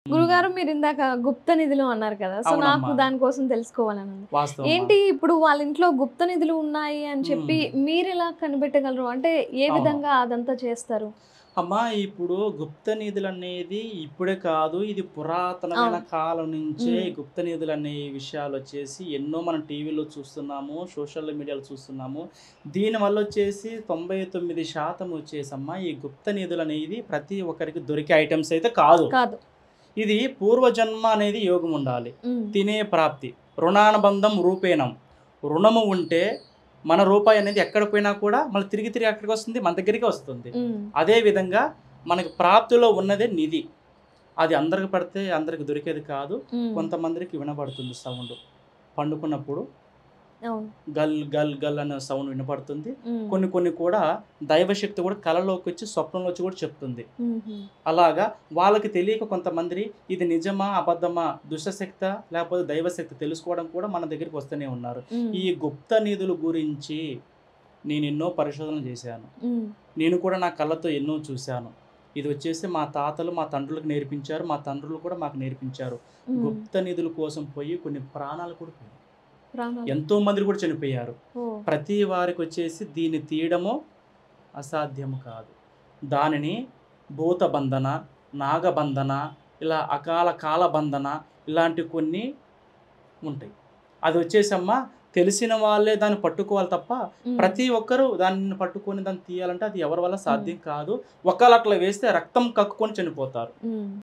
హ్మ్. గురుగారు మీరిందాక గుప్త నిధులు అన్నారు కదా! సో, నాకు అవునమ్మా. దాని కోసం తెలుసుకోవాలని ఉంది. వాస్తవమ్మా. ఏంటి ఇప్పుడు వాళ్ళ ఇంట్లో గుప్త నిధులు ఉన్నాయి అని చెప్పి హ్మ్. మీరెలా కనిపెట్టగలరు? అంటే ఏ అవును. విధంగా అదంతా చేస్తారు? అమ్మా ఇప్పుడు గుప్త నిధులనేది ఇప్పుడే కాదు. ఇది పురాతనమైన అవును. కాలం నుంచే హ్మ్. ఈ గుప్త నిధులనే విషయాలొచ్చేసి ఎన్నో మనం టీవీలో చూస్తున్నాము. సోషల్ మీడియాలో చూస్తున్నాము. దీనివల్లొచ్చేసి 99% వచ్చేసమ్మా ఈ గుప్త నిధులనేది ప్రతి ఒక్కరికి దొరికే ఐటెమ్స్ అయితే కాదు. కాదు. ఇది పూర్వజన్మ అనేది యోగం ఉండాలి. హ్మ్. తినే ప్రాప్తి. రుణానుబంధం రూపేణం. రుణము ఉంటే మన రూపాయి అనేది ఎక్కడ పోయినా కూడా మళ్ళీ తిరిగి తిరిగి ఎక్కడికొస్తుంది? మన దగ్గరికే వస్తుంది. హ్మ్. అదే విధంగా మనకి ప్రాప్తిలో ఉన్నదే నిధి. అది అందరికి పడితే అందరికి దొరికేది కాదు. హ్మ్. కొంతమందికి వినబడుతుంది సౌండు. పండుకున్నప్పుడు అవును. గల్ గల్ గల్ అనే సౌండ్ వినపడుతుంది. హ్మ్. కొన్ని కొన్ని కూడా దైవశక్తి కూడా కలలోకొచ్చి, స్వప్నంలోచ్చి కూడా చెప్తుంది. హుహు. అలాగా వాళ్ళకి తెలియక కొంతమంది ఇది నిజమా? అబద్ధమా? దుష్టశక్తా? లేకపోతే దైవశక్తి తెలుసుకోవడం కూడా మన దగ్గరికి వస్తూనే ఉన్నారు. హ్మ్. ఈ గుప్త నిధుల గురించి నేనెన్నో పరిశోధనలు చేశాను. హ్మ్. నేను కూడా నా కళ్ళతో ఎన్నో చూశాను. ఇది వచ్చేసి మా తాతలు, మా తండ్రులకు నేర్పించారు. మా తండ్రులు కూడా మాకు నేర్పించారు. హ్మ్. గుప్త నిధుల కోసం పోయి కొన్ని ప్రాణాలు కూడా పోయాయి. ప్రాణాలు. ఎంతో మంది కూడా చనిపోయారు. ఓహ్! ప్రతి వారికొచ్చేసి దీన్ని తీయడము అసాధ్యము కాదు. దానిని భూతబంధన, నాగబంధన, ఇలా అకాల కాలబంధన ఇలాంటి కొన్ని ఉంటాయి. అదొచ్చేసమ్మా తెలిసిన వాళ్ళే దాన్ని పట్టుకోవాలి తప్ప, హ్మ్. ప్రతి ఒక్కరు దాన్ని పట్టుకొని దాన్ని తీయాలంటే అది ఎవరి వల్ల హ్మ్. సాధ్యం కాదు. ఒకళ్ళు అట్లా వేస్తే రక్తం కక్కుకొని చనిపోతారు. హ్మ్.